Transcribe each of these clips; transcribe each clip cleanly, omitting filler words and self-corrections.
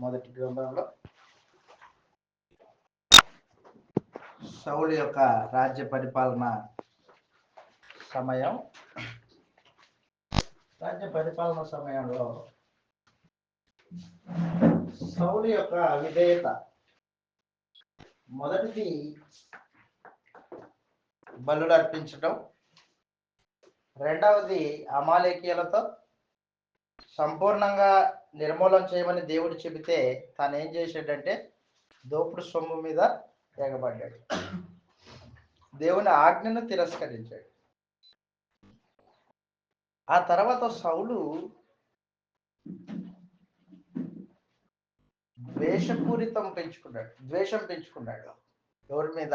మొదటి గ్రంథంలో సౌలు యొక్క రాజ్య పరిపాలన సమయం. రాజ్య పరిపాలన సమయంలో సౌలు యొక్క విధేయత, మొదటిది బలులు అర్పించడం, రెండవది అమాలేకీయులతో సంపూర్ణంగా నిర్మూలన చేయమని దేవుడు చెబితే తాను ఏం చేశాడంటే దోపుడు సొమ్ము మీద ఎగబడ్డాడు. దేవుని ఆజ్ఞను తిరస్కరించాడు. ఆ తర్వాత సౌలు ద్వేషం పెంచుకున్నాడు. ఎవరి మీద?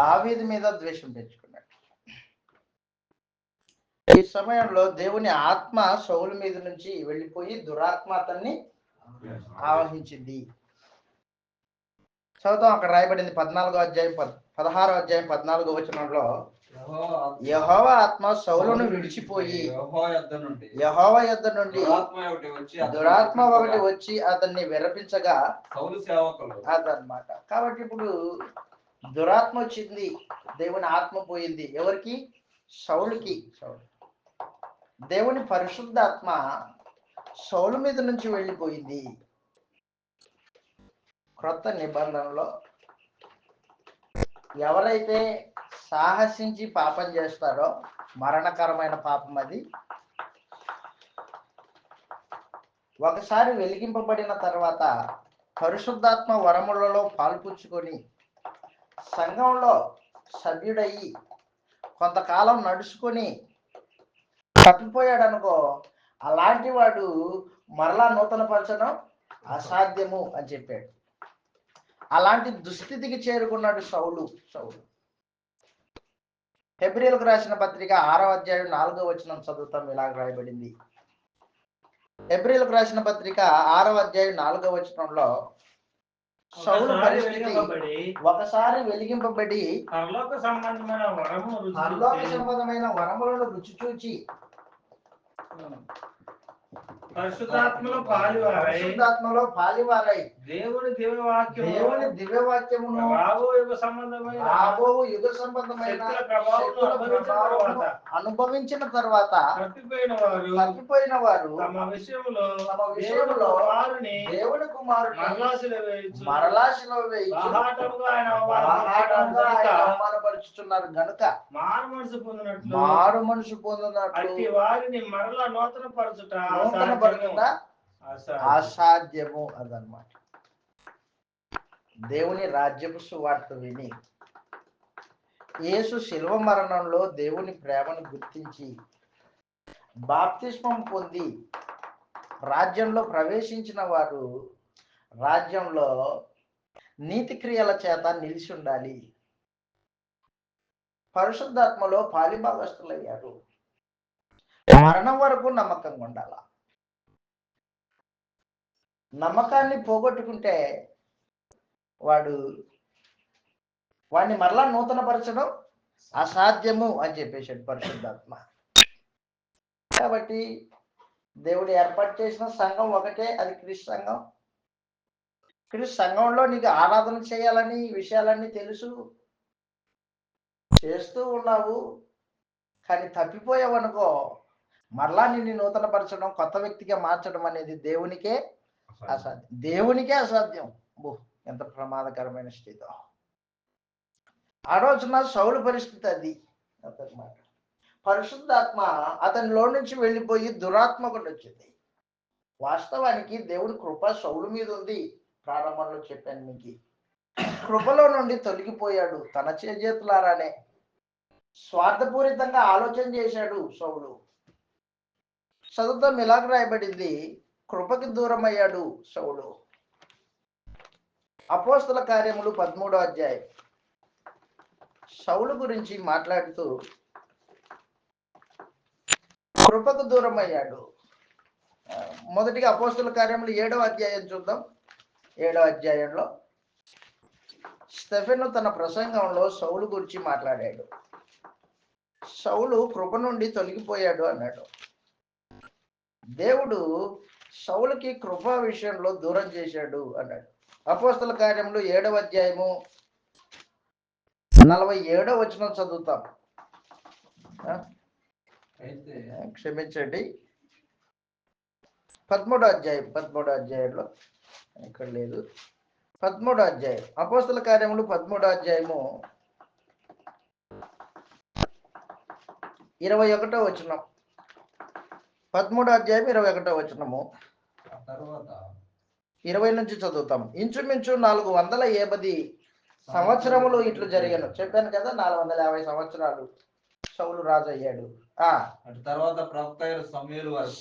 దావీదు మీద ద్వేషం పెంచుకున్నాడు. ఈ సమయంలో దేవుని ఆత్మ సౌలు మీద నుంచి వెళ్ళిపోయి దురాత్మ అతన్ని ఆవహించింది. చదువుతాం, అక్కడ రాయబడింది 16వ అధ్యాయం 16వ అధ్యాయం 14వ వచనంలో, యెహోవా ఆత్మ సౌలును విడిచిపోయి యెహోవా యొద్ద నుండి దురాత్మ ఒకటి వచ్చి అతన్ని విరపించగా అదనమాట. కాబట్టి ఇప్పుడు దురాత్మ వచ్చింది, దేవుని ఆత్మ పోయింది. ఎవరికి? సౌలుకి. దేవుని పరిశుద్ధాత్మ సౌలు మీద నుంచి వెళ్ళిపోయింది. క్రొత్త నిబంధనలో ఎవరైతే సాహసించి పాపం చేస్తారో మరణకరమైన పాపం అది. ఒకసారి వెలిగింపబడిన తర్వాత పరిశుద్ధాత్మ వరములలో పాల్పుచ్చుకొని సంఘంలో సభ్యుడయ్యి కొంతకాలం నడుచుకొని తప్పిపోయాడు అనుకో, అలాంటి వాడు మరలా నూతనపరచడం అసాధ్యము అని చెప్పాడు. అలాంటి దుస్థితికి చేరుకున్నాడు సౌలు. హెబ్రీయులకు రాసిన పత్రిక 6వ అధ్యాయం 4వ వచనం చదువుతాం. ఇలాగ రాయబడింది. హెబ్రీయులకు రాసిన పత్రిక 6వ అధ్యాయం 4వ వచనంలో సౌలు పరిస్థితి ఒకసారి వెలిగింపబడి పరలోక సంబంధమైన వరములను రుచి చూచి పరిశుద్ధాత్మలో పాలివారై దేవుని దివ్యవాక్యమును రాబో యుగ సంబంధమైన అనుభవించిన తర్వాత తప్పిపోయిన వారు తమ విషయంలో దేవుని కుమారుని మరలా శిలువ వేయించి అవమానపరుచుతున్నారు గనుక మారు మనసు పొందినట్లు వారిని మరలా నూతన పరచుట అసాధ్యము. అదనమాట. దేవుని రాజ్యపు సువార్త విని యేసు శిలువ మరణంలో దేవుని ప్రేమను గుర్తించి బాప్తిస్మం పొంది రాజ్యంలో ప్రవేశించిన వారు రాజ్యంలో నీతి క్రియల చేత నిలిచి ఉండాలి. పరిశుద్ధాత్మలో పాలిభాగస్తులయ్యారు. మరణం వరకు నమ్మకంగా ఉండాల. నమ్మకాన్ని పోగొట్టుకుంటే వాడిని మరలా నూతనపరచడం అసాధ్యము అని చెప్పేశాడు పరిశుద్ధాత్మ. కాబట్టి దేవుడు ఏర్పాటు చేసిన సంఘం ఒకటే, అది క్రీస్తు సంఘం. క్రీస్తు సంఘంలో నీకు ఆరాధన చేయాలని విషయాలన్నీ తెలుసు, చేస్తూ ఉన్నావు, కానీ తప్పిపోయావనుకో మరలా నిన్ను నూతనపరచడం, కొత్త వ్యక్తిగా మార్చడం అనేది దేవునికే అసాధ్యం. ఎంత ప్రమాదకరమైన స్థితి. ఆ రోజున సౌలు పరిస్థితి అది అన్నమాట. పరిశుద్ధాత్మ అతనిలో నుంచి వెళ్ళిపోయి దురాత్మ కూడా వచ్చింది. వాస్తవానికి దేవుడి కృప సౌలు మీద ఉంది. ప్రారంభంలో చెప్పాను మీకు. కృపలో నుండి తొలగిపోయాడు తన చేతులారానే. స్వార్థపూరితంగా ఆలోచన చేశాడు సౌలు. చదువుతాం, ఇలాగ రాయబడింది, కృపకి దూరం అయ్యాడు సౌలు. అపోస్తల కార్యములు 13వ అధ్యాయం సౌలు గురించి మాట్లాడుతూ కృపకు దూరం అయ్యాడు. మొదటిగా అపోస్తల కార్యములు 7వ అధ్యాయం చూద్దాం. 7వ అధ్యాయంలో స్టెఫెను తన ప్రసంగంలో సౌలు గురించి మాట్లాడాడు. సౌలు కృప నుండి తొలగిపోయాడు అన్నాడు. దేవుడు సౌలుకి కృప విషయంలో దూరం చేశాడు అన్నాడు. అపోస్తల కార్యములు 7వ అధ్యాయము 47వ వచనం చదువుతాం. క్షమించండి, 13వ అధ్యాయంలో ఇక్కడ లేదు, 13వ అధ్యాయం అపోస్తల కార్యములు 13వ అధ్యాయము 21వ వచనం. 13వ అధ్యాయం 21వ వచనము 20 నుంచి చదువుతాం. ఇంచుమించు 480 సంవత్సరములు ఇట్లు జరిగాను. చెప్పాను కదా, 450 సంవత్సరాలు సౌలు రాజు అయ్యాడు. తర్వాత ప్రవక్త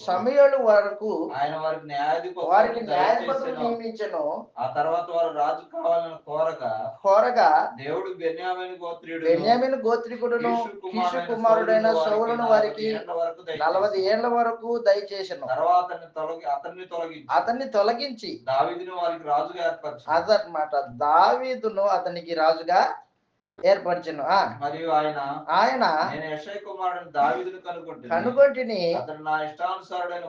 సమూయేలు వరకు ఆయన వారికి న్యాయాధిపతులు నియమించెను. ఆ తర్వాత వారు రాజు కావాలని కోరగా దేవుడు బెన్యామీను గోత్రికుడును కీషు కుమారుడైన సౌలును వారికి 40 ఏళ్ల వరకు దయచేసెను. తర్వాత అతన్ని తొలగించి దావీదును వారికి రాజుగా ఏర్పరిచాడు. అదనమాట, దావీదును అతనికి రాజుగా ఏర్పరిచెను. మరియు ఆయన నేను యెషయా కుమారుడైన దావీదును కనుగొంటిని, అతడు నా ఇష్టానుసారుడైన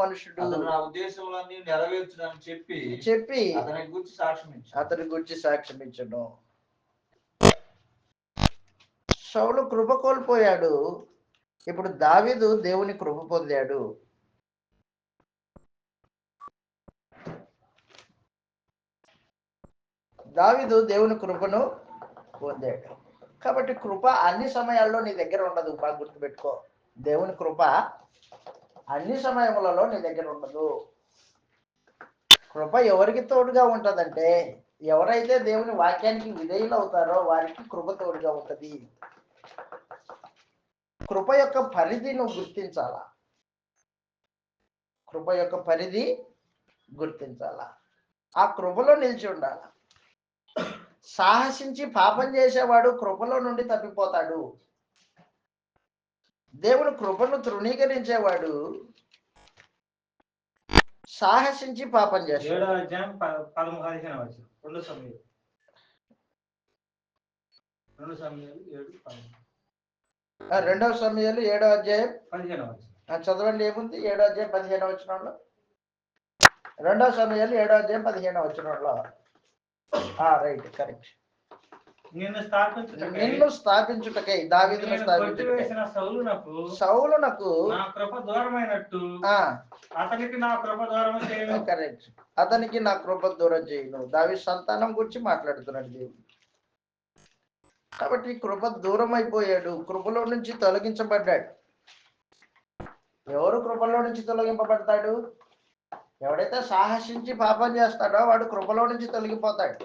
మనుషుడు, అతడు నా ఉద్దేశములన్నీ నెరవేర్చునని చెప్పి అతని గురించి సాక్ష్యం ఇచ్చను. సౌలు కృప కోల్పోయాడు, ఇప్పుడు దావీదు దేవుని కృప పొందాడు. దావీదు దేవుని కృపను పొందాడు. కాబట్టి కృప అన్ని సమయాల్లో నీ దగ్గర ఉండదు. బాగా గుర్తుపెట్టుకో, దేవుని కృప అన్ని సమయములలో నీ దగ్గర ఉండదు. కృప ఎవరికి తోడుగా ఉంటుందంటే, ఎవరైతే దేవుని వాక్యానికి విధేయులు అవుతారో వారికి కృప తోడుగా ఉంటుంది. కృప యొక్క పరిధి నువ్వు గుర్తించాలా. కృప యొక్క పరిధి గుర్తించాలా. ఆ కృపలో నిలిచి ఉండాలా. సాహసించి పాపం చేసేవాడు కృపలో నుండి తప్పిపోతాడు. దేవుని కృపను తృణీకరించేవాడు సాహసించి పాపం చేస్తాడు. 7వ అధ్యాయం 13-15 వచనం. 2 సమూయేలు 2వ సమూయేలు 7వ అధ్యాయం 15 వచనం చదవండి. ఏముంది 7వ అధ్యాయం 15వ వచనంలో? 2వ సమూయేలు 7వ అధ్యాయం 15వ వచనంలో. Right, correct. నిన్ను స్థాపించుటకై దావీదును స్థాపించుటకై సౌలునకు నా కృప దూరమైనట్టు అతనికి నా కృప దూరం చేయను. కరెక్ట్, అతనికి నా కృప దూరం చేయను. దావీదు సంతానం గురించి మాట్లాడుతున్నాడు దేవుడు. కాబట్టి కృప దూరం అయిపోయాడు, కృపలో నుంచి తొలగించబడ్డాడు. ఎవరు కృపలో నుంచి తొలగింపబడతాడు? ఎవడైతే సాహసించి పాపం చేస్తాడో వాడు కృపలో నుంచి తొలగిపోతాడు.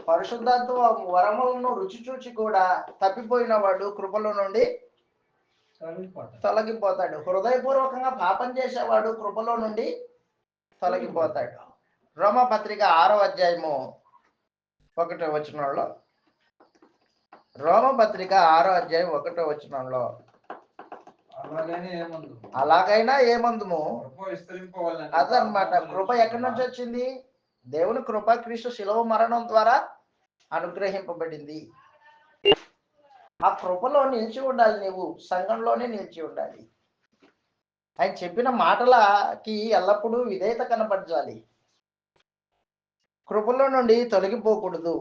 పరిశుద్ధాత్మ వరములను రుచి చూచి కూడా తప్పిపోయిన వాడు కృపలో నుండి తొలగిపోతాడు. హృదయపూర్వకంగా పాపం చేసేవాడు కృపలో నుండి తొలగిపోతాడు. రోమపత్రిక 6వ అధ్యాయము 1వ వచనంలో, రోమపత్రిక 6వ అధ్యాయం 1వ వచనంలో, అలాగైనా ఏమందుము అదనమాట. కృప ఎక్కడి నుంచి వచ్చింది? దేవుని కృప క్రీస్తు శిలువ మరణం ద్వారా అనుగ్రహింపబడింది. ఆ కృపలో నిలిచి ఉండాలి. నీవు సంఘంలోనే నిలిచి ఉండాలి. ఆయన చెప్పిన మాటలకి ఎల్లప్పుడూ విధేయత కనపరచాలి. కృపలో నుండి తొలగిపోకూడదు.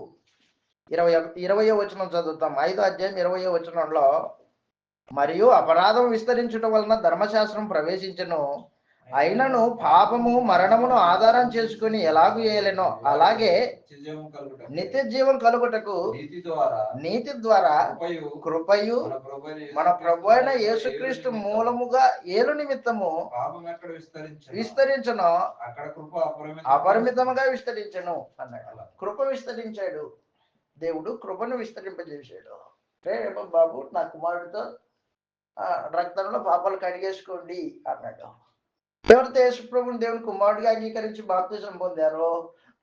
20వ వచనం చదువుతాం. 5వ అధ్యాయం 20వ వచనంలో, మరియు అపరాధం విస్తరించుట వలన ధర్మశాస్త్రం ప్రవేశించెను, అయినను పాపము మరణమును ఆధారం చేసుకుని ఎలాగూ ఏలెనో అలాగే నిత్య జీవం కలుగుటకు నీతి ద్వారా కృపయు మన ప్రభు అయిన యేసుక్రీస్తు మూలముగా ఏలు నిమిత్తము విస్తరించను, అపరిమితముగా విస్తరించను అన్నాడు. కృప విస్తరించాడు దేవుడు, కృపను విస్తరింపజేశాడు. బాబు నా కుమారుడితో రక్తంలో పాపాలు కడిగేసుకోండి అన్నాడు. ఎవరైతే యేసుప్రభుని దేవుని కుమారుడిగా అంగీకరించి బాప్తిజం పొందారో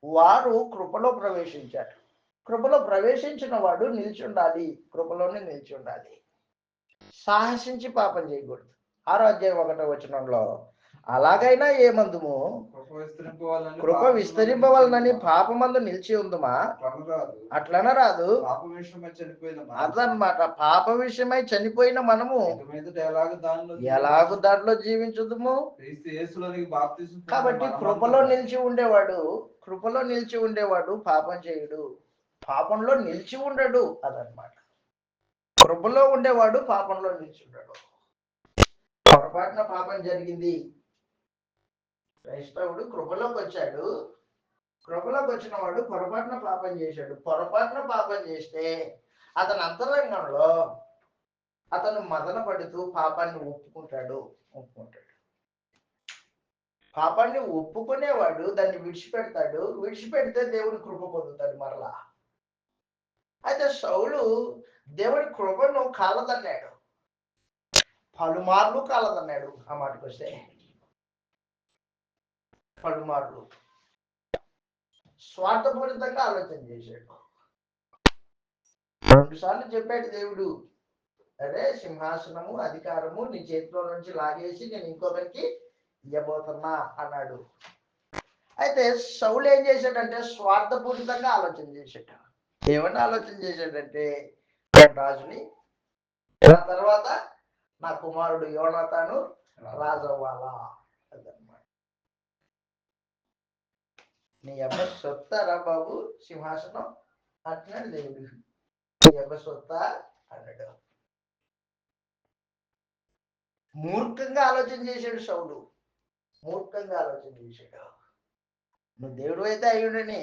వారు కృపలో ప్రవేశించారు. కృపలో ప్రవేశించిన వాడు నిలిచి ఉండాలి, కృపలోనే నిలిచి ఉండాలి. సాహసించి పాపం చేయకూడదు. 6వ అధ్యాయం 1వ వచనంలో, అలాగైనా ఏమందుము కృప విస్తరింపవలనని పాపమందు నిలిచి ఉందమా అట్లన రాదు. అదనమాట, పాప విషయమై చనిపోయిన మనము ఎలాగూ దాంట్లో జీవించుదుము. కాబట్టి కృపలో నిలిచి ఉండేవాడు పాపం చేయుడు, పాపంలో నిలిచి ఉండడు. అదనమాట, కృపలో ఉండేవాడు పాపంలో నిలిచి ఉండడు. పొరపాటున పాపం జరిగింది, క్రైస్తవుడు కృపలోకి వచ్చాడు, కృపలోకి వచ్చిన వాడు పొరపాటున పాపం చేశాడు. పొరపాటున పాపం చేస్తే అతని అంతరంగంలో అతను మదన పడుతూ పాపాన్ని ఒప్పుకుంటాడు. పాపాన్ని ఒప్పుకునేవాడు దాన్ని విడిచిపెడతాడు. విడిచిపెడితే దేవుని కృప పొందుతాడు మరలా. అయితే సౌలు దేవుని కృపను కాలదన్నాడు, పలుమార్లు కాలదన్నాడు. ఆ మాటకు వస్తే పలుమార్లు స్వార్థపూరితంగా ఆలోచన చేశాడు. 2 సార్లు చెప్పాడు దేవుడు, అదే సింహాసనము అధికారము నీ చేతిలో నుంచి లాగేసి నేను ఇంకొకరికి ఇవ్వబోతున్నా అన్నాడు. అయితే సౌలు ఏం చేశాడంటే స్వార్థపూరితంగా ఆలోచన చేశాడు. ఏమన్నా ఆలోచన చేశాడంటే రాజుని, ఆ తర్వాత నా కుమారుడు యోనాతాను రాజు అవ్వాలా. అదనమాట, నీ అబ్బాయి సొత్తారా బాబు సింహాసనం అంటున్నాడు దేవుడు. నీ అబ్బాయి సొత్తా అన్నాడు. మూర్ఖంగా ఆలోచన చేశాడు సౌలు, మూర్ఖంగా ఆలోచన చేశాడు. నువ్వు దేవుడు అయితే అయ్యుడని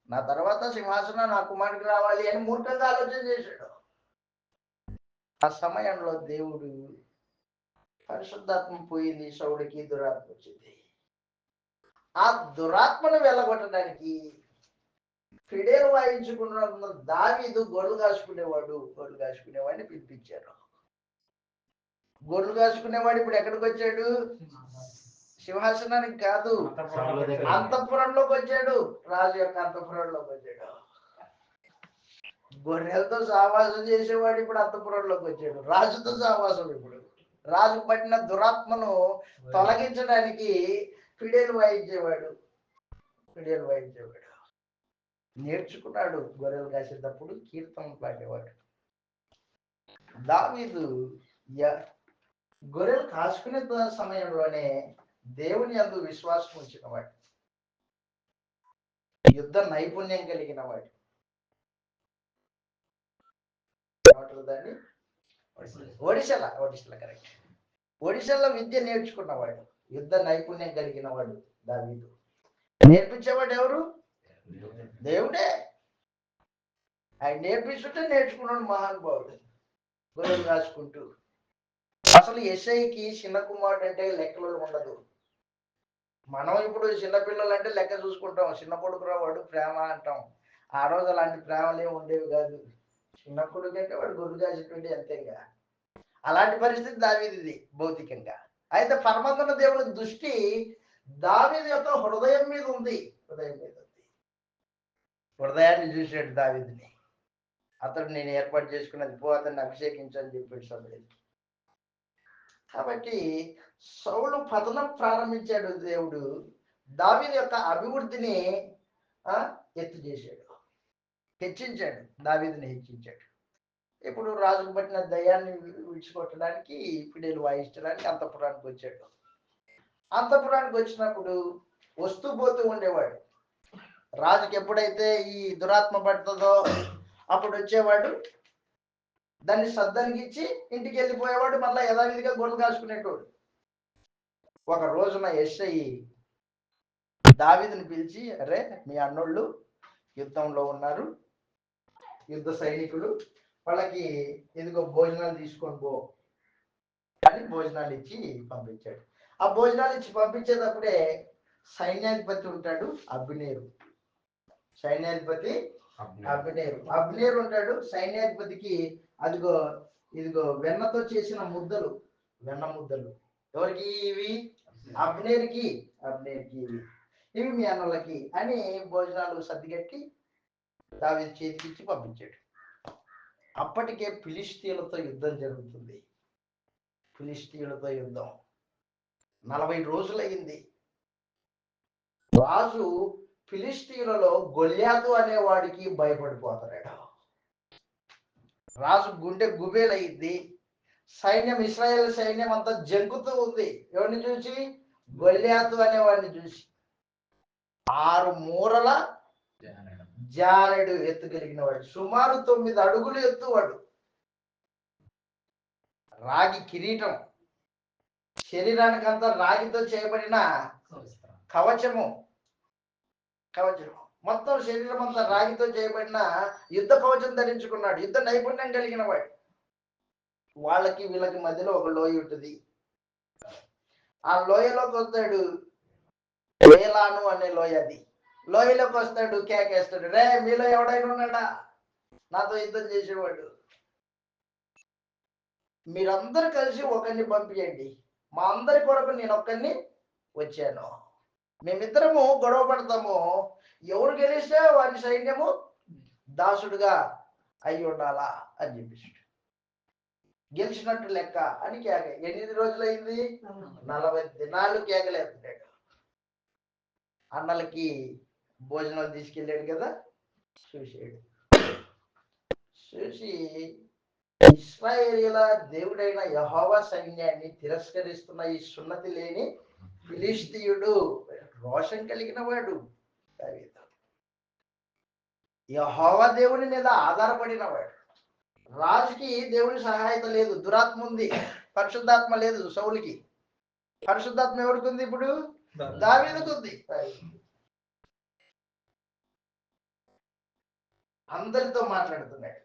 నా తర్వాత సింహాసనం నా కుమారుడికి రావాలి అని మూర్ఖంగా ఆలోచన చేశాడు. ఆ సమయంలో దేవుడు పరిశుద్ధాత్మ పోయింది, సౌలుకి దురాత్మ వచ్చింది. ఆ దురాత్మను వెళ్ళగొట్టడానికి ఫిడేలు వాయించుకున్న దావీదు గొర్రెలు కాసుకునేవాడిని పిలిపించారు. గొర్రెలు కాసుకునేవాడు ఇప్పుడు ఎక్కడికి వచ్చాడు? సింహాసనానికి కాదు, అంతఃపురంలోకి వచ్చాడు. రాజు యొక్క అంతఃపురంలోకి వచ్చాడు. గొర్రెలతో సావాసం చేసేవాడు ఇప్పుడు అంతఃపురంలోకి వచ్చాడు. రాజుతో సావాసం. ఇప్పుడు రాజు పట్టిన దురాత్మను తొలగించడానికి ఫిడేలు వాయించేవాడు. నేర్చుకున్నాడు. గొర్రెలు కాసేటప్పుడు కీర్తనలు పాడేవాడు. దావీదు గొర్రెలు కాసుకునే సమయంలోనే దేవుని యందు విశ్వాసం ఉంచిన వాడు, యుద్ధ నైపుణ్యం కలిగిన వాడు. దాన్ని ఒడిశాలో కరెక్ట్, ఒడిశాలో విద్య నేర్చుకున్నవాడు, యుద్ధ నైపుణ్యం కలిగిన వాడు దావీదు. నేర్పించేవాడు ఎవరు? దేవుడే. ఆయన నేర్పిస్తుంటే నేర్చుకున్నాడు మహానుభావుడు గొర్రెలు రాసుకుంటూ. అసలు ఎస్ఐకి చిన్న కుమారుడు అంటే లెక్కలు ఉండదు. మనం ఇప్పుడు చిన్నపిల్లలు అంటే లెక్క చూసుకుంటాం, చిన్న కొడుకురా వాడు ప్రేమ అంటాం. ఆ రోజు అలాంటి ప్రేమలే ఉండేవి కాదు. చిన్న కొడుకు అంటే వాడు గొర్రెలు కాసేటువంటి అంతేగా. అలాంటి పరిస్థితి దావీదిది భౌతికంగా. అయితే పరమందున దేవుని దృష్టి దావీదు యొక్క హృదయం మీద ఉంది. హృదయాన్ని చూసాడు దావీదుని. అతడు నేను ఏర్పాటు చేసుకున్నది, పో అతన్ని అభిషేకించని చెప్పాడు సభ్యుడికి. కాబట్టి సౌలు పతనం ప్రారంభించాడు దేవుడు. దావీదు యొక్క అభివృద్ధిని ఎత్తు చేశాడు, హెచ్చించాడు. దావీదుని హెచ్చించాడు. ఇప్పుడు రాజుకు పట్టిన దయాన్ని విడిచికొట్టడానికి ఫిడేలు వాయించడానికి అంతఃపురానికి వచ్చాడు. అంతఃపురానికి వచ్చినప్పుడు వస్తూ పోతూ ఉండేవాడు. రాజుకి ఎప్పుడైతే ఈ దురాత్మ పడుతుందో అప్పుడు వచ్చేవాడు, దాన్ని సద్దనికిచ్చి ఇంటికి వెళ్ళిపోయేవాడు. మళ్ళీ యథావిధిగా గొర్రెలు కాసుకునేటోడు. ఒక రోజున ఎస్ఐ దావీదుని పిలిచి, అరే మీ అన్నోళ్ళు యుద్ధంలో ఉన్నారు, యుద్ధ సైనికులు, వాళ్ళకి ఎందుకో భోజనాలు తీసుకొని పో అని భోజనాలు ఇచ్చి పంపించాడు. ఆ భోజనాలు ఇచ్చి పంపించేటప్పుడే సైన్యాధిపతి ఉంటాడు అబ్నేరు. అబ్నేరు ఉంటాడు. సైన్యాధిపతికి అదిగో ఇదిగో వెన్నతో చేసిన ముద్దలు, వెన్న ముద్దలు. ఎవరికి ఇవి? అబ్నేర్కి ఇవి మీ అన్నలకి అని భోజనాలు సర్దిగట్టి దావీదు చేతికిచ్చి పంపించాడు. అప్పటికే ఫిలిష్తీయులతో యుద్ధం జరుగుతుంది. 40 రోజులైంది. రాజు ఫిలిష్తీయులలో గొల్యాతు అనేవాడికి భయపడిపోతున్నాడు. రాజు గుండె గుబేలయ్యింది. సైన్యం, ఇశ్రాయేల్ సైన్యం అంతా జంకుతూ ఉంది. ఎవరిని చూసి? గొల్యాతు అనేవాడిని చూసి. 6 మూరల జానెడు ఎత్తు కలిగిన వాడు, సుమారు 9 అడుగులు ఎత్తువాడు, రాగి కిరీటం, శరీరానికంతా రాగితో చేయబడిన కవచము, మొత్తం శరీరం అంతా రాగితో చేయబడిన యుద్ధ కవచం ధరించుకున్నాడు. యుద్ధ నైపుణ్యం కలిగిన వాడు. వాళ్ళకి వీళ్ళకి మధ్యలో ఒక లోయ ఉంటుంది. ఆ లోయలోకి వస్తాడు, ఏలాను అనే లోయ. అది లోయలోకి వస్తాడు, కేకేస్తాడు, రే మీలో ఎవడైనా ఉన్నాడా నాతో యుద్ధం చేసేవాడు? మీరందరూ కలిసి ఒకరిని పంపించండి, మా అందరి కొరకు నేను ఒక్కరిని వచ్చాను, మేమిద్దరము గొడవ పడతాము, ఎవరు గెలిస్తే వారి సైన్యము దాసుడుగా అయి ఉండాలా అని చెప్పేసి గెలిచినట్టు లెక్క అని కేక. ఎన్ని రోజులైంది? 40 దినాలు కేకలేస్తున్నాడు. అన్నలకి భోజనాలు తీసుకెళ్ళాడు కదా, చూసాడు. చూసి ఇశ్రాయేలీయుల దేవుడైన యెహోవా సైన్యాన్ని తిరస్కరిస్తున్న ఈ సున్నతి లేని ఫిలిష్తీయుడు రోషం కలిగిన వాడు దావీదు. యెహోవా దేవుని మీద ఆధారపడిన వాడు. రాజుకి దేవుని సహాయత లేదు, దురాత్మ ఉంది, పరిశుద్ధాత్మ లేదు. సౌలుకి పరిశుద్ధాత్మ ఎవరికి ఉంది? ఇప్పుడు దావీదుకు ఉంది. అందరితో మాట్లాడుతున్నాడు.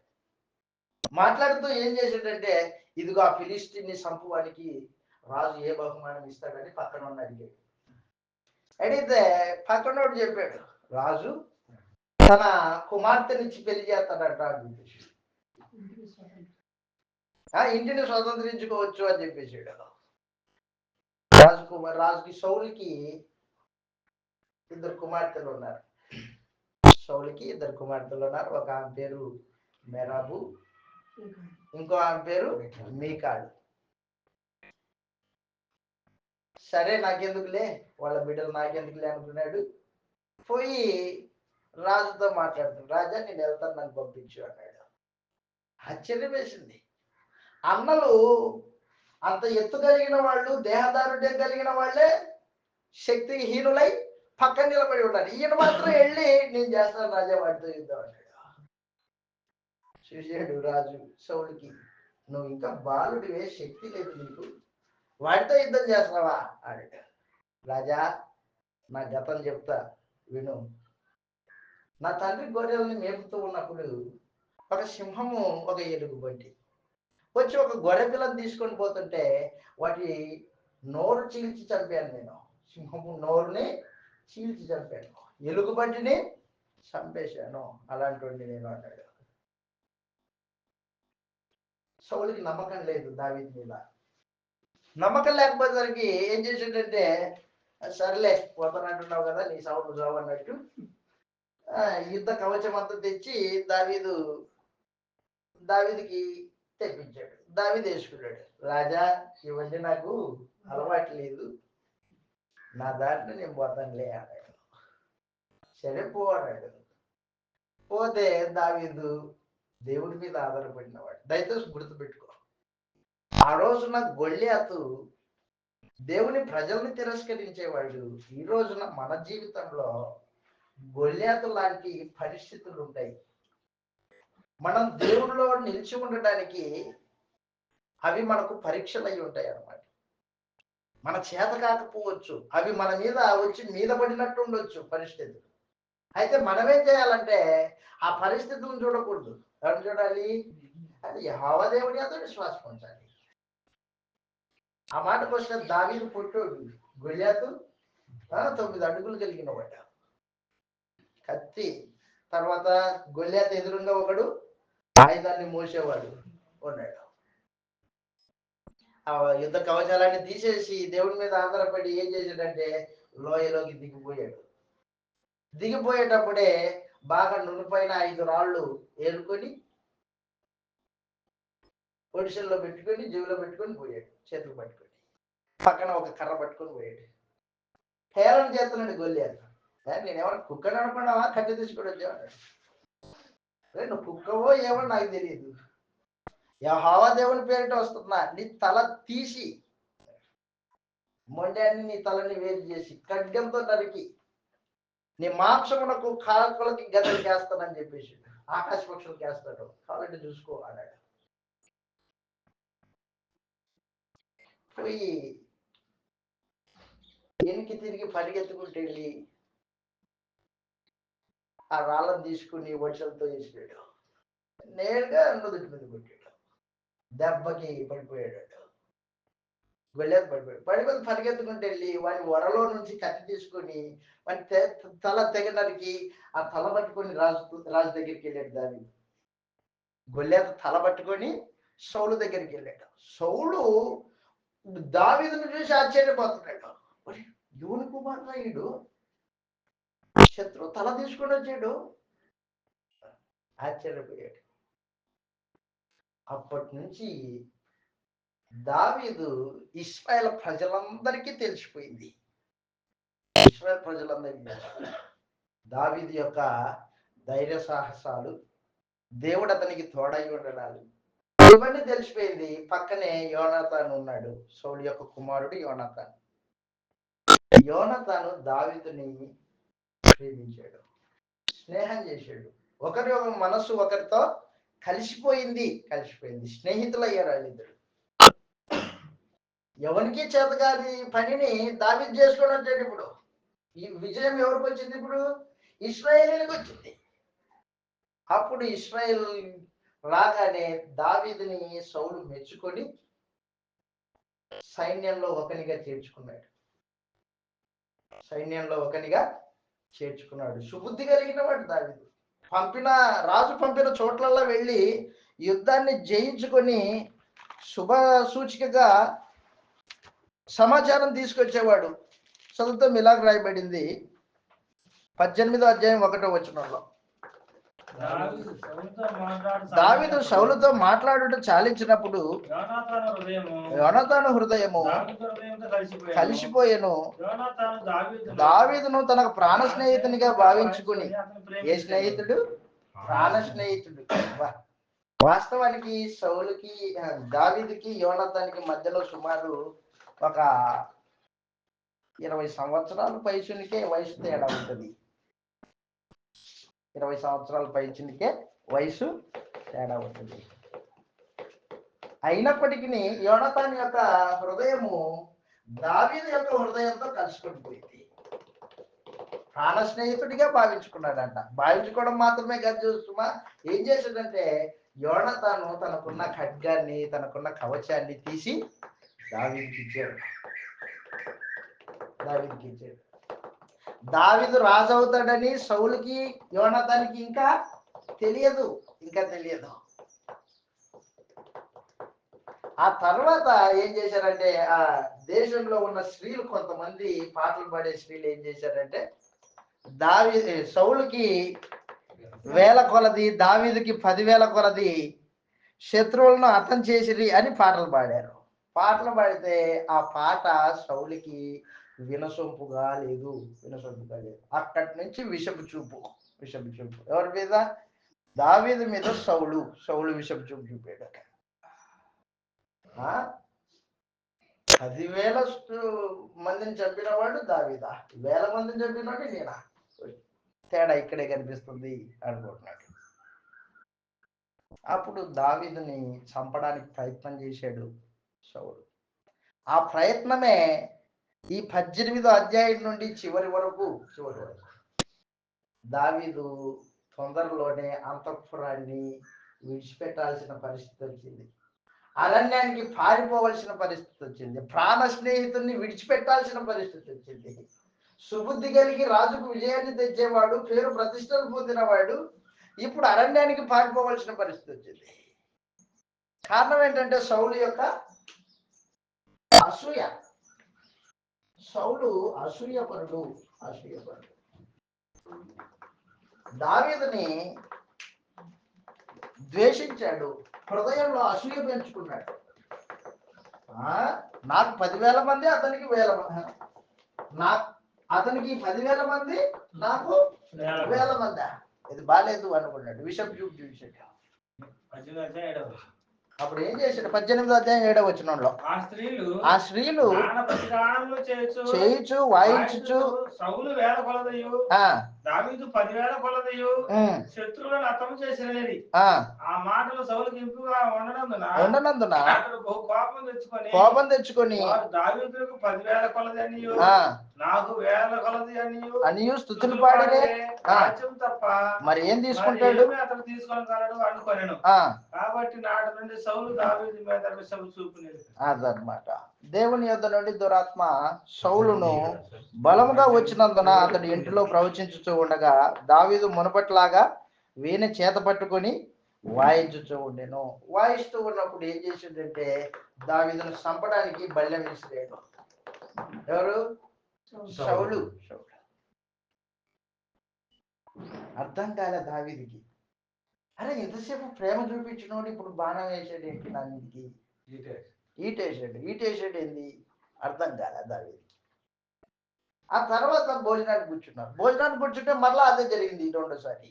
మాట్లాడుతూ ఏం చేశాడంటే, ఇదిగో ఆ ఫిలిష్తీన్ని సంపువానికి రాజు ఏ బహుమానం ఇస్తాడని పక్కన ఉన్న అడిగాడు. అడిగితే పక్కనోడు చెప్పాడు, రాజు తన కుమార్తెనిచ్చి పెళ్లి చేస్తాడట అని చెప్పేసి, ఇంటిని స్వతంత్రించుకోవచ్చు అని చెప్పేసాడు. రాజుకి సౌలుకి 2 కుమార్తెలు ఉన్నారు. సౌలుకి 2 కుమార్తెలు ఉన్నారు. ఒక ఆమె పేరు మెరాబు, ఇంకో ఆమె పేరు మీకాలు. సరే నాకెందుకులే, వాళ్ళ బిడ్డలు నాకెందుకులే అనుకున్నాడు. పోయి రాజుతో మాట్లాడుతాడు, రాజా నేను వెళ్తాను, నన్ను పంపించు అన్నాడు. ఆశ్చర్యం వేసింది. అన్నలు అంత ఎత్తు కలిగిన వాళ్ళు, దేహదారుఢ్యం కలిగిన వాళ్ళే శక్తిహీనులై పక్కన నిలబడి ఉన్నారు. ఈయన మాత్రం వెళ్ళి నేను చేస్తాను రాజా వాడితో యుద్ధం అన్నాడు. చూసాడు రాజు సౌలుకి, నువ్వు ఇంకా బాలుడివే, శక్తి లేదు నీకు, వాడితో యుద్ధం చేస్తావా అన్నాడు. రాజా నా గతం చెప్తా విను. నా తండ్రి గొర్రెల్ని మేపుతూ ఉన్నప్పుడు ఒక సింహము ఒక ఎలుగుబంటి వచ్చి ఒక గొర్రె పిల్లని తీసుకొని పోతుంటే వాటి నోరు చీల్చి చంపాను నేను. సింహము నోరుని చీల్చి చంపాను, ఎలుగుబంటిని చంపేశాను, అలాంటి నేను అన్నాడు. సౌలుకి నమ్మకం లేదు దావీదు మీద. నమ్మకం లేకపోయేసరికి ఏం చేసిందంటే, సర్లే పోతానంటున్నావు కదా, నీ సౌలు జావు అన్నట్టు యుద్ధ కవచం అంతా తెచ్చి దావీదుకి తెప్పించాడు. దావీదు వేసుకున్నాడు. రాజా ఇవన్నీ నాకు అలవాటు లేదు, నా దాంట్లో నేను పోతానులే అన్నాడు. సరే పో అన్నాడు. పోతే దావీదు దేవుడి మీద ఆధారపడినవాడు. దయచేసి గుర్తుపెట్టుకో, ఆ రోజున గొల్యాతు దేవుని ప్రజల్ని తిరస్కరించేవాడు. ఈ రోజున మన జీవితంలో గొల్యాతు లాంటి పరిస్థితులు ఉంటాయి. మనం దేవుడిలో నిలిచి ఉండడానికి అవి మనకు పరీక్షలు అయి ఉంటాయి అన్నమాట. మన చేత కాకపోవచ్చు, అవి మన మీద వచ్చి మీద పడినట్టు ఉండొచ్చు పరిస్థితులు. అయితే మనమేం చేయాలంటే ఆ పరిస్థితులను చూడకూడదు. ఎవరు చూడాలి? అది యెహోవా దేవుని యందు విశ్వాసం ఉంచాలి. ఆ మాటకు వస్తే దావీదు పుట్టోడు, గొల్యాతు 9 అడుగులు కలిగిన వాడు, కత్తి. తర్వాత గొల్యాతు ఎదురుగా ఒకడు ఆయుధాన్ని మోసేవాడు ఉన్నాడు. ఆ యుద్ధ కవచాలన్నీ తీసేసి దేవుడి మీద ఆధారపడి ఏం చేశాడంటే లోయలోకి దిగిపోయాడు. దిగిపోయేటప్పుడే బాగా నునుపైన 5 రాళ్ళు ఏరుకొని ఒడిషల్లో పెట్టుకొని జేబులో పెట్టుకొని పోయాడు, చేతులు పట్టుకొని. పక్కన ఒక కర్ర పట్టుకొని పోయాడు. హేళన చేస్తున్నాడు గొల్లియాతు. నేనేమన్నా కుక్కని అనుకున్నావా, కట్టె తీసుకొని వచ్చేవాడు. నువ్వు కుక్కవో ఏమో నాకు తెలియదు, యెహోవా దేవుని పేరిట వస్తున్నా, నీ తల తీసి మొండాన్ని నీ తలని వేరు చేసి ఖడ్గంతో నరికి నీ మాంసమునకు కాకులకి గద్దలకి వేస్తానని చెప్పేసి ఆకాశ పక్షులకి వేస్తాడు, కావాలంటే చూసుకో అన్నాడు. పోయి వెనక్కి తిరిగి పరిగెత్తుకుంటూ వెళ్ళి ఆ రాళ్ళను తీసుకుని వర్షంతో వేసినాడు. నేరుగా నుదుటి మీద కొట్టాడు. దెబ్బకి పడిపోయాడు. గొల్లియాతు పడిపోయి పరిగెత్తుకుంటూ వెళ్ళి వాడి వరలో నుంచి కత్తి తీసుకొని వాడి తల తెగ నరికి ఆ తల పట్టుకొని రాజు దగ్గరికి వెళ్ళాడు. దావీదు గొల్లియాతు తల పట్టుకొని సౌలు దగ్గరికి వెళ్ళాడు. సౌలు దావీదును చూసి ఆశ్చర్యపోతున్నాడు. యువని కుమారుడు శత్రువు తల తీసుకొని వచ్చాడు, ఆశ్చర్యపోయాడు. అప్పటి నుంచి దావీదు ఇశ్రాయేల్ ప్రజలందరికీ తెలిసిపోయింది. ఇశ్రాయేల్ ప్రజలందరికీ దావీదు యొక్క ధైర్య సాహసాలు, దేవుడు అతనికి తోడై ఉండడాలు ఇవన్నీ తెలిసిపోయింది. పక్కనే యోనాతాను ఉన్నాడు, సౌలు యొక్క కుమారుడు యోనాతాను. యోనాతాను దావీదుని ప్రేమించాడు, స్నేహం చేశాడు. ఒకరి ఒక మనస్సు ఒకరితో కలిసిపోయింది. స్నేహితులు అయ్యారు వాళ్ళిద్దరు. ఎవరికి చేతగాని పనిని దావీదు చేసుకొని వచ్చాడు. ఇప్పుడు ఈ విజయం ఎవరికి వచ్చింది? ఇప్పుడు ఇశ్రాయేలీలకు వచ్చింది. అప్పుడు ఇశ్రాయేల్ రాగానే దావీదుని సౌలు మెచ్చుకొని సైన్యంలో ఒకనిగా చేర్చుకున్నాడు. సుబుద్ధి కలిగిన వాడు దావీదు. రాజు పంపిన చోట్లలో వెళ్ళి యుద్ధాన్ని జయించుకొని శుభ సూచికగా సమాచారం తీసుకొచ్చేవాడు. చదువుతో ఇలాగ రాయబడింది 18వ అధ్యాయం 1వ వచనంలో, దావీదు సౌలుతో మాట్లాడుట చాలించినప్పుడు యోనాతాను హృదయము కలిసిపోయెను. దావీదును తనకు ప్రాణ స్నేహితునిగా భావించుకుని, ఏ స్నేహితుడు? ప్రాణ స్నేహితుడు. వాస్తవానికి సౌలుకి దావీదుకి యోనాతానికి మధ్యలో సుమారు ఒక 20 సంవత్సరాల పైచునికే వయసు తేడా ఉంటుంది. 20 సంవత్సరాల పైచునికే వయసు తేడా ఉంటుంది. అయినప్పటికీ యోనాతాను యొక్క హృదయము దావీదు యొక్క హృదయంతో కలిసిపడిపోయింది. ప్రాణ స్నేహితుడిగా భావించుకున్నాడంట. భావించుకోవడం మాత్రమే కాదు, చూస్తున్నా ఏం చేశాడంటే యోనాతాను తనకున్న ఖడ్గాన్ని, తనకున్న కవచాన్ని తీసి దావీదుకి ఇచ్చాడు. దావీదు రాజు అవుతాడని సౌలుకి యోనాతానికి ఇంకా తెలియదు. ఆ తర్వాత ఏం చేశారంటే ఆ దేశంలో ఉన్న స్త్రీలు, కొంతమంది పాటలు పాడే స్త్రీలు ఏం చేశారంటే సౌలుకి 1000 కొలది, దావీదుకి 10,000 కొలది శత్రువులను హతం చేసిరి అని పాటలు పాడారు. పాటలు పాడితే ఆ పాట సౌలుకి వినసొంపుగా లేదు. అక్కడి నుంచి విషపు చూపు. ఎవరి మీద? దావీదు మీద సౌలు విషపు చూపు చూపాడు. 10,000 మందిని చంపినవాడు దావీదా, 1000 మందిని చంపినవాడు నేనా? తేడా ఇక్కడే కనిపిస్తుంది అనుకుంటున్నాడు. అప్పుడు దావీదుని చంపడానికి ప్రయత్నం చేశాడు సౌలు. ఆ ప్రయత్నమే ఈ 18వ అధ్యాయం నుండి చివరి వరకు దావీదు తొందరలోనే అంతఃపురాన్ని విడిచిపెట్టాల్సిన పరిస్థితి వచ్చింది. అరణ్యానికి పారిపోవలసిన పరిస్థితి వచ్చింది. ప్రాణ స్నేహితుడిని విడిచిపెట్టాల్సిన పరిస్థితి వచ్చింది. సుబుద్ధి కలిగి రాజుకు విజయాన్ని తెచ్చేవాడు, పేరు ప్రతిష్టలు పొందినవాడు ఇప్పుడు అరణ్యానికి పారిపోవలసిన పరిస్థితి వచ్చింది. కారణం ఏంటంటే సౌలు యొక్క అసూయ. సౌలు అసూయపరుడు. దావీదుని ద్వేషించాడు, హృదయంలో అసూయ పెంచుకున్నాడు. నాకు 10,000 మంది, అతనికి 1000 మంది. అతనికి 10,000 మంది, నాకు 1000 మంది. ఇది బాగాలేదు అనుకున్నాడు. విషం చూపు చూసాడు. అప్పుడు ఏం చేశాడు? 18వ అధ్యాయం 7వ వచనంలో ఆ స్త్రీలు చేయుచు వాయించుచు సౌలు 1000 కొలదయు దావీదు 10,000 కొలదయు శత్రువులను హతము చేసినది. ఆ మాటలు సౌలుకి ఇంపుగా ఉండనందున కోపం తెచ్చుకొని దావీదుకు 10,000 కొలది అనియు నాకు 1000 కొలది అనియు స్తుతులు పాడిరే తప్ప మరి ఏం తీసుకుంటాడు? అతను తీసుకొనగలడు అనుకొనెను. కాబట్టి నాటి నుండి సౌలు దావీదు మీద విషము చూపునేది. అదనమాట. దేవుని యొద్ద నుండి దురాత్మ సౌలును బలముగా వచ్చినందున అతడు ఇంటిలో ప్రవచించుతూ ఉండగా దావీదు మునపట్లాగా వీణ చేత పట్టుకొని వాయించుతూ ఉండెను. వాయిస్తూ ఉన్నప్పుడు ఏం చేసిందంటే దావీదును చంపడానికి బల్లెం విసిరాడు. ఎవరు? సౌలు. అర్థం కాలే దావీదుకి. అరే ఎంతసేపు ప్రేమ చూపించినోడు ఇప్పుడు బాణం వేసాడు ఏంటి నా మీదికి? ఈటేసాడు ఏంది? అర్థం కాలే దావీదుకి. ఆ తర్వాత భోజనానికి కూర్చున్నారు. భోజనానికి కూర్చుంటే మరలా అదే జరిగింది. రెండోసారి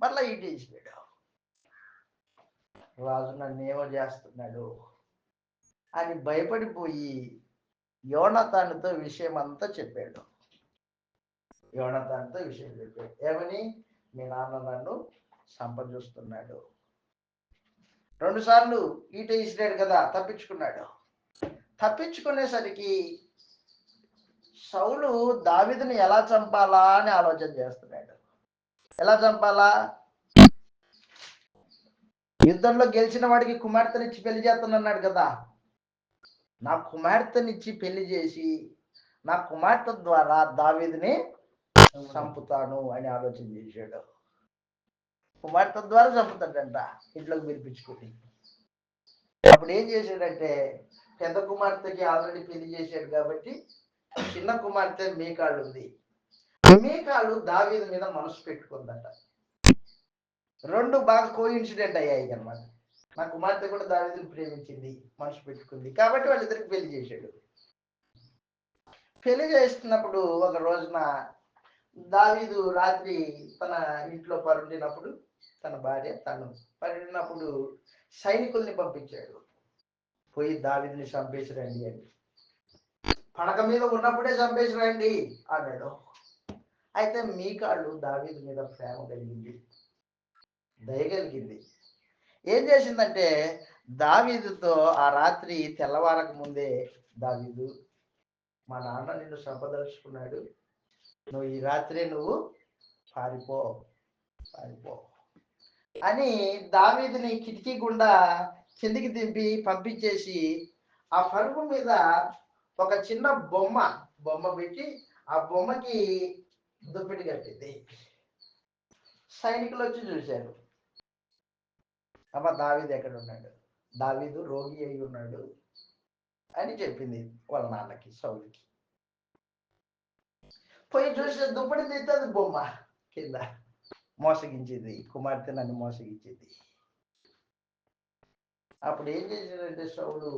మరలా ఈటేసాడు. రాజు నన్నేమో చేస్తున్నాడు అని భయపడిపోయి యోనాతానుతో విషయం అంతా చెప్పాడు. ఏమని? మీ నాన్న నన్ను సంపజూస్తున్నాడు. 2 సార్లు ఈట ఇసిరాడు కదా, తప్పించుకున్నాడు. తప్పించుకునేసరికి సౌలు దావీదుని ఎలా చంపాలా అని ఆలోచన చేస్తున్నాడు. ఎలా చంపాలా? యుద్ధంలో గెలిచిన వాడికి కుమార్తెనిచ్చి పెళ్లి చేస్తానన్నాడు కదా. నా కుమార్తెనిచ్చి పెళ్లి చేసి నా కుమార్తె ద్వారా దావీదుని చంపుతాను అని ఆలోచన చేశాడు. కుమార్తె ద్వారా చంపుతాడంట ఇంట్లోకి పిలిపించుకుని. అప్పుడు ఏం చేశాడంటే పెద్ద కుమార్తెకి ఆల్రెడీ పెళ్లి చేశాడు కాబట్టి చిన్న కుమార్తె మీకాళ్ళు ఉంది. మీకాళ్ళు దావీదు మీద మనసు పెట్టుకుందట. 2 బాగా కోఇన్సిడెంట్ అయ్యాయి అన్నమాట. నా కుమార్తె కూడా దావీదుని ప్రేమించింది, మనసు పెట్టుకుంది కాబట్టి వాళ్ళిద్దరికి పెళ్లి చేశాడు. పెళ్లి చేస్తున్నప్పుడు ఒక రోజున దావీదు రాత్రి తన ఇంట్లో పరుండినప్పుడు, తన భార్య తను పరుండినప్పుడు సైనికుల్ని పంపించాడు. పోయి దావీదుని చంపేసి రండి అని. పడక మీద ఉన్నప్పుడే చంపేసి రండి అన్నాడు. అయితే మీకాళ్ళు దావీదు మీద ప్రేమ కలిగింది, దయ కలిగింది. ఏం చేసిందంటే దావీదుతో ఆ రాత్రి తెల్లవారక ముందే, దావీదు మా నాన్న నిన్ను సంపదలుచుకున్నాడు, నువ్వు ఈ రాత్రే నువ్వు పారిపో అని దావీదుని కిటికీ గుండా కిందికి దింపి పంపించేసి ఆ పరుపు మీద ఒక చిన్న బొమ్మ పెట్టి ఆ బొమ్మకి దుప్పటి కట్టింది. సైనికులు వచ్చి చూశారు. అమ్మ దావీదు ఎక్కడ ఉన్నాడు? దావీదు రోగి అయి ఉన్నాడు అని చెప్పింది వాళ్ళ నాన్నకి, సౌలుకి. పోయి చూసే దుప్పటి తీస్తే అది బొమ్మ కింద. మోసగించింది కుమార్తె, నన్ను మోసగించింది. అప్పుడు ఏం చేశాడంటే సౌలు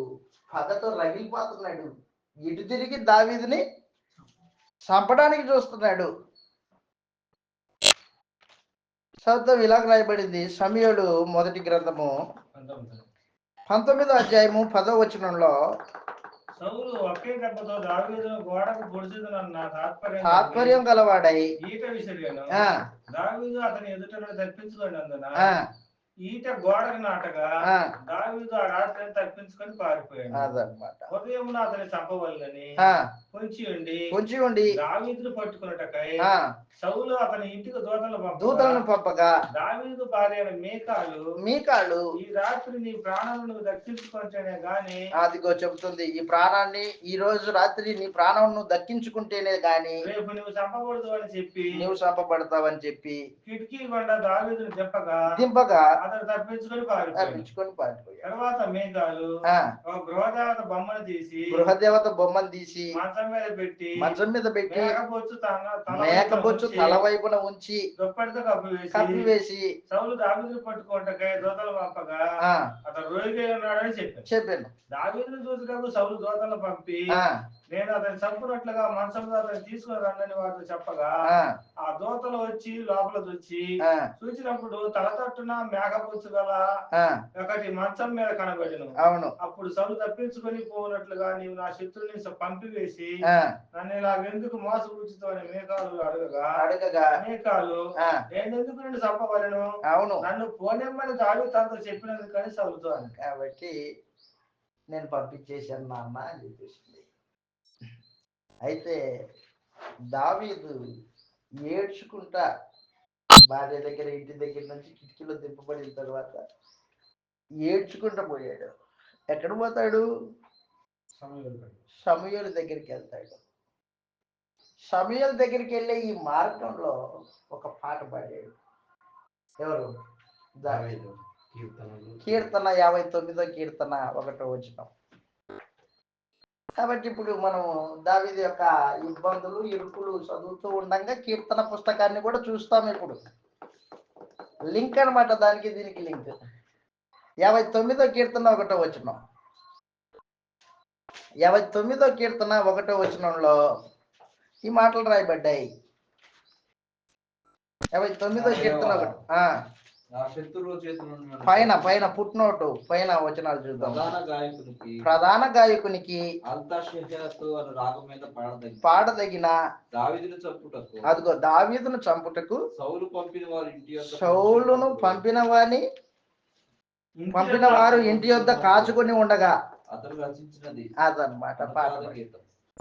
పగతో రగిలిపోతున్నాడు. ఇటు తిరిగి దావీదుని చంపడానికి చూస్తున్నాడు. చదువుతాం, ఇలాగ రాయబడింది. సమూయేలు మొదటి గ్రంథము 19వ అధ్యాయము 10వ వచనంలో సౌలు ఒకే దెబ్బతో దావీదును గోడకు పొడిచెదనన్న తాత్పర్యం గలవాడై ఈట విసిరాను. దావీదు అతని ఎదుట తప్పించుకున్నందున ఈట గోడకు నాటగా దావీదు ఆ రాత్రి తప్పించుకొని పారిపోయాడు. అదనమాట. ఉదయం అతని చంపవల్లని పొంచి ఉండి దావీదును పట్టుకున్నటకై సౌలు అతని ఇంటికి దూతలను పంపగా దావీదు భార్య మీకాలు ఈ రాత్రి నీ ప్రాణాలను దక్కించుకుంటేనే గాని, అదిగో చెబుతుంది, ఈ ప్రాణాన్ని ఈ రోజు రాత్రి నీ ప్రాణం నువ్వు దక్కించుకుంటేనే గాని రేపు నువ్వు చంపకూడదు అని చెప్పి, నువ్వు చంపబడతావని చెప్పి కిటికీ గుండా దావీదును దింపగా అతను తప్పించుకొని పారిపోయాడు. తర్వాత మీకాలు గృహదేవత బొమ్మను తీసి మంచం పెట్టి మేకపోచ్చు తల వైపున ఉంచి దుప్పటితో కప్పివేసి సౌలు దావీదును పట్టుకుంటకై దూతలు పంపగా అతను రోగిగా ఉన్నాడని చెప్పాను. దావీదును చూసినప్పుడు సౌలు దూతలను పంపి నేను అతని చంపునట్లుగా మంచంలో అతను తీసుకుని రండని వారితో చెప్పగా ఆ దూతలు వచ్చి లోపల చూచినప్పుడు తల తట్టున మేకపోచ్చు గల ఒకటి మంచం మీద కనబడిను. అవును. అప్పుడు సౌలు తప్పించుకొని పోనట్లుగా నీవు నా శత్రువుని పంపివేసి నన్ను ఇలా ఎందుకు మోసపుచ్చుతో అని మేకాలు అడగగా మేకాలు నేనెందుకు నిన్ను చంపవలను, అవును, నన్ను పోనెమ్మని దావీదు తనతో చెప్పినందుకు కానీ సౌలుతో అని. కాబట్టి నేను పంపించేశాను మా అమ్మ అని చెప్పేసింది. అయితే దావీదు ఏడ్చుకుంటా భార్య దగ్గర ఇంటి దగ్గర నుంచి కిటికీలో దింపబడిన తర్వాత ఏడ్చుకుంటూ పోయాడు. ఎక్కడ పోతాడు? సమూయేలు దగ్గరికి వెళ్తాడు. సమూయేలు దగ్గరికి వెళ్ళే ఈ మార్గంలో ఒక పాట పాడాడు. ఎవరు? దావీదు. కీర్తన 59వ కీర్తన 1వ వచనం. కాబట్టి ఇప్పుడు మనం దావీదు యొక్క ఇబ్బందులు ఇరుకులు చదువుతూ ఉండగా కీర్తన పుస్తకాన్ని కూడా చూస్తాం. ఇప్పుడు లింక్ అనమాట, దానికి దీనికి లింక్. 59వ కీర్తన 1వ వచనం. 59వ కీర్తన 1వ వచనంలో ఈ మాటలు రాయబడ్డాయి. 59వ కీర్తన 1 పైన పైన పుట్నోటు పైన వచనాలు చూద్దాం. ప్రధాన గాయకునికి పాడదగిన అదిగో దావీదును చంపుటకు సౌలును పంపిన వారు ఇంటి యొద్ద కాచుకొని ఉండగా అదనమాట పాట.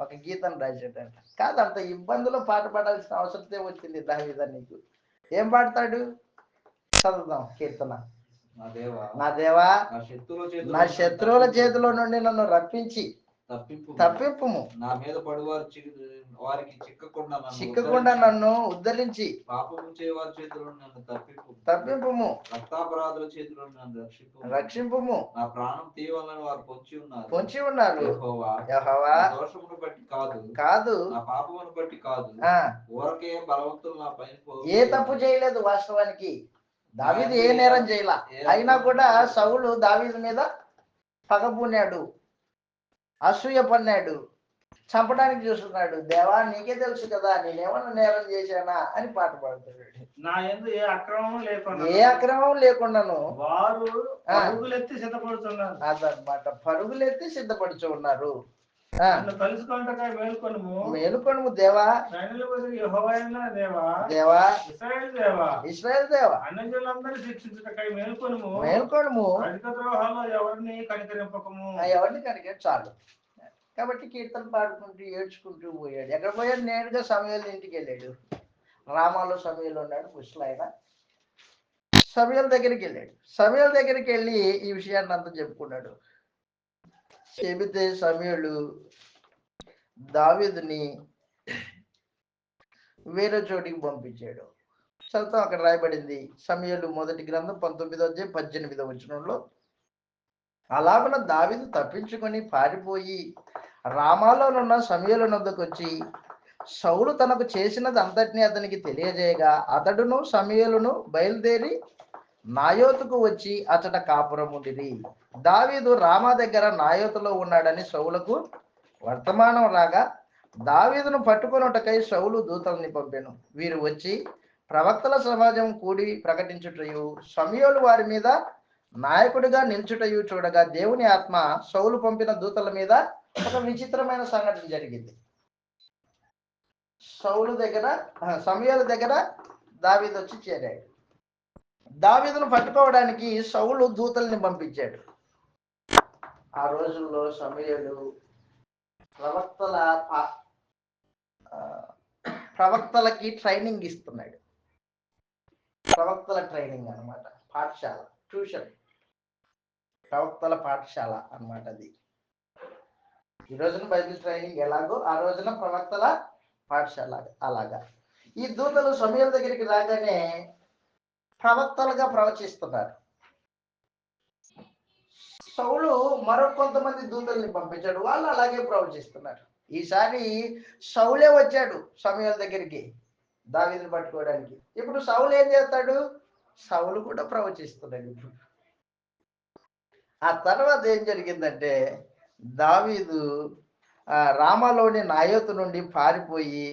ఒక గీతం రాసేటంట. కాదంత ఇబ్బందులు పాట పాడాల్సిన అవసరతే వచ్చింది దావీదు. నీకు ఏం పాడతాడు? చదువుదాం కీర్తన. నా దేవా నా శత్రువుల చేతిలో నుండి నన్ను రప్పించి తప్పింపుము, నా మీద పడువారు వారికి చిక్కకుండా నన్ను ఉద్ధరించి పాపము చేయవారి చేతిలో నన్ను తప్పింపుము, రక్తాపరాధుల చేతిలో నన్ను రక్షింపుము. నా ప్రాణం తీయవాలని వారు పొంచి ఉన్నారు. యెహోవా దోషమును బట్టి కాదు, నా పాపమును బట్టి కాదు, ఊరకే బలవంతులు నా పైన ఏ తప్పు చేయలేదు. వాస్తవానికి దావీదు ఏ నేరం చేయలా. అయినా కూడా సౌలు దావీదు మీద పగబూనాడు, అసూయ పన్నాడు, చంపడానికి చూస్తున్నాడు. దేవా నీకే తెలుసు కదా నేనేమన్నా నేరం చేశానా అని పాట పాడుతున్నాడు. నా యందు ఏ అక్రమం లేకుండాను వారు పరుగులెత్తి సిద్ధపడుతున్నారు. అదనమాట, పరుగులెత్తి సిద్ధపడుచు ఉన్నారు. మేలుకొనుము దేవా, దేవా ఇశ్రాయేలు దేవా అన్యజనులందరినీ శిక్షించుటకై మేలుకొనుము. అధిక ద్రోహాల్లో ఎవరిని కనికరింపకము. చాలు. కాబట్టి కీర్తన పాడుకుంటూ ఏడ్చుకుంటూ పోయాడు. ఎక్కడ పోయాడు? నేరుగా సమూయేలు ఇంటికి వెళ్ళాడు. రామాలో సమూయేలు ఉన్నాడు, ముసలాయన. సమూయేలు దగ్గరికి వెళ్ళాడు. సమూయేలు దగ్గరికి వెళ్ళి ఈ విషయాన్ని అంతా చెప్పుకున్నాడు. చెబితే సమూయేలు దావీదుని వేరే చోటికి పంపించాడు. చదువుతాం, అక్కడ రాయబడింది. సమూయేలు మొదటి గ్రంథం 19వ అధ్యాయం 18వ వచనంలో, అలాగున దావీదు తప్పించుకొని పారిపోయి రామాలోనున్న సమూయేలు నొద్దకు వచ్చి సౌలు తనకు చేసినది అంతటినీ అతనికి తెలియజేయగా అతడును సమూయేలును బయలుదేరి నాయోతుకు వచ్చి అతడ కాపురం ఉండిరి. దావీదు రామా దగ్గర నాయోతులో ఉన్నాడని సౌలుకు వర్తమానం రాగా దావీదును పట్టుకొనుటకై సౌలు దూతల్ని పంపెను. వీరు వచ్చి ప్రవక్తల సమాజం కూడి ప్రకటించుటయు సమూయేలు వారి మీద నాయకుడిగా నిల్చుటయు చూడగా దేవుని ఆత్మ సౌలు పంపిన దూతల మీద ఒక విచిత్రమైన సంఘటన జరిగింది. సమూయేలు దగ్గర దావీదు వచ్చి చేరాడు. దావీదును పట్టుకోవడానికి సౌలు దూతల్ని పంపించాడు. ఆ రోజుల్లో సమూయేలు ప్రవక్తలకి ట్రైనింగ్ ఇస్తున్నాడు. ప్రవక్తల ట్రైనింగ్ అన్నమాట, పాఠశాల, ట్యూషన్, ప్రవక్తల పాఠశాల అన్నమాట అది. ఈ రోజున బైబిల్ ట్రైనింగ్ ఎలాగో ఆ రోజున ప్రవక్తల పాఠశాల అలాగా. ఈ దూతలు సమూయేలు దగ్గరికి రాగానే ప్రవక్తలుగా ప్రవచిస్తున్నారు. సౌలు మరో కొంతమంది దూతల్ని పంపించాడు, వాళ్ళు అలాగే ప్రవచిస్తున్నారు. ఈసారి సౌలే వచ్చాడు సమూయేలు దగ్గరికి దావీదుని పట్టుకోవడానికి. ఇప్పుడు సౌలు ఏం చేస్తాడు? సౌలు కూడా ప్రవచిస్తున్నాడు. ఇప్పుడు ఆ తర్వాత ఏం జరిగిందంటే దావీదు రామాలోని నాయోతు నుండి పారిపోయి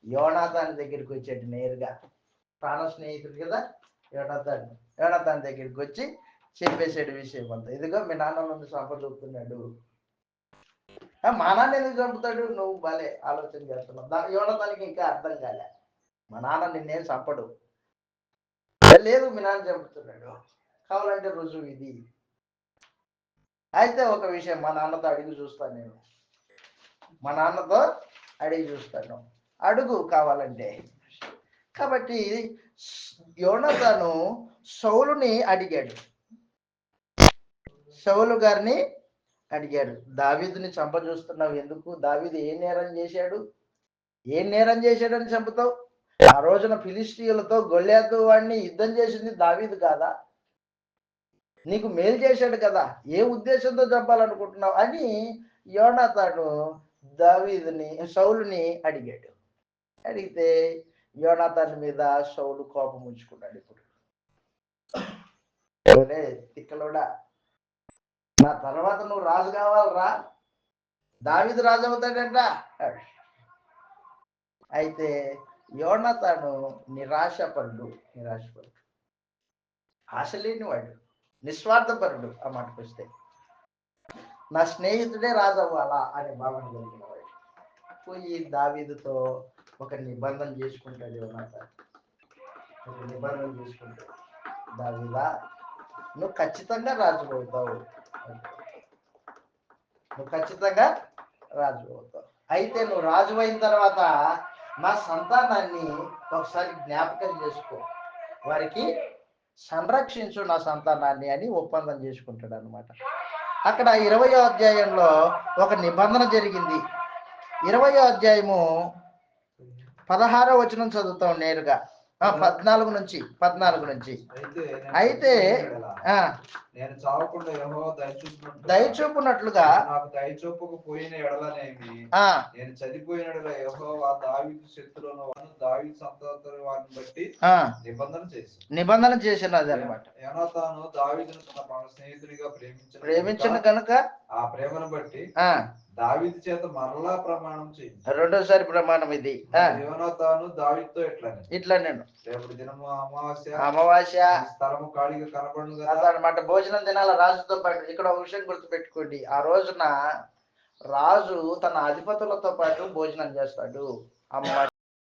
యోనాతాను దగ్గరికి వచ్చాడు నేరుగా. ప్రాణ స్నేహితుడు కదా యోనాతాను దగ్గరికి వచ్చి చెప్పేసాడు విషయం అంతా. ఇదిగో మీ నాన్న నన్ను చంపదూపుతున్నాడు. మా నాన్న ఎందుకు చంపుతాడు? నువ్వు భలే ఆలోచన చేస్తున్నావు. యోనాతానికి ఇంకా అర్థం కాలే, మా నాన్న నిన్నేం చంపడు. లేదు, మీ నాన్న చంపుతున్నాడు, కావాలంటే రుజువు ఇది. అయితే ఒక విషయం మా నాన్నతో అడిగి చూస్తాను, నేను మా నాన్నతో అడిగి చూస్తాను, అడుగు కావాలంటే. కాబట్టి యోనాతాను సౌలుని అడిగాడు, సౌలు గారిని అడిగాడు, దావీదుని చంప చూస్తున్నావు ఎందుకు? దావీదు ఏ నేరం చేశాడు? ఏం నేరం చేశాడని చంపుతావు? ఆ రోజున ఫిలిష్తీయులతో గొల్యాతు వాడిని యుద్ధం చేసింది దావీదు కాదా? నీకు మేలు చేశాడు కదా, ఏ ఉద్దేశంతో చంపాలనుకుంటున్నావు అని యోనాతాను సౌలుని అడిగాడు. అడిగితే యోనాతాను మీద సౌలు కోపం ఉంచుకున్నాడు. ఇప్పుడు తిక్కలోడా, నా తర్వాత నువ్వు రాజు కావాలరా, దావీదు రాజు అవుతాడంట. అయితే యోనాతాను నిరాశపరుడు, ఆశ లేనివాడు, నిస్వార్థపరుడు. ఆ మాటకు వస్తే నా స్నేహితుడే రాజు అవ్వాలా అనే భావన కలిగిన వాడు. పోయి దావీదుతో ఒక నిబంధన చేసుకుంటాడు యోనాతాను. ఒక నిబంధన చేసుకుంటాడు, దావీదా నువ్వు ఖచ్చితంగా రాజు అవుతావు, నువ్వు ఖచ్చితంగా రాజు అవుతావు. అయితే నువ్వు రాజు అయిన తర్వాత నా సంతానాన్ని ఒకసారి జ్ఞాపకం చేసుకో, వారికి సంరక్షించు నా సంతానాన్ని అని ఒప్పందం చేసుకుంటాడు అనమాట. అక్కడ 20వ అధ్యాయంలో ఒక నిబంధన జరిగింది. 20వ అధ్యాయము 16వ వచనం చదువుతాం నేరుగా, 14 నుంచి. అయితే నేను చావకుండా యెహోవా దయచూపునట్లుగా నాకు దయచూపకపోయిన ఎడలనేమి, నేను చనిపోయినట్లుగా యెహోవా దావీదు శత్రువులను దావీదు సంతాన వారిని బట్టి నిబంధన చేసినది అన్నమాట. యోనాతాను దావీదును తన ప్రాణ స్నేహితుడిగా ప్రేమించిన కనుక ఆ ప్రేమను బట్టి దావీదు చేత మరలా ప్రమాణం చేయించాడు. రెండోసారి ప్రమాణం ఇది. యోనాతాను దావీదుతో ఇట్లా నేను రేపటి దినము అమావాస్య స్థలము ఖాళీగా కనపడును కదా అన్నమాట. భోజనం తినాల రాజుతో పాటు. ఇక్కడ ఒక విషయం గుర్తుపెట్టుకోండి, ఆ రోజున రాజు తన అధిపతులతో పాటు భోజనం చేస్తాడు.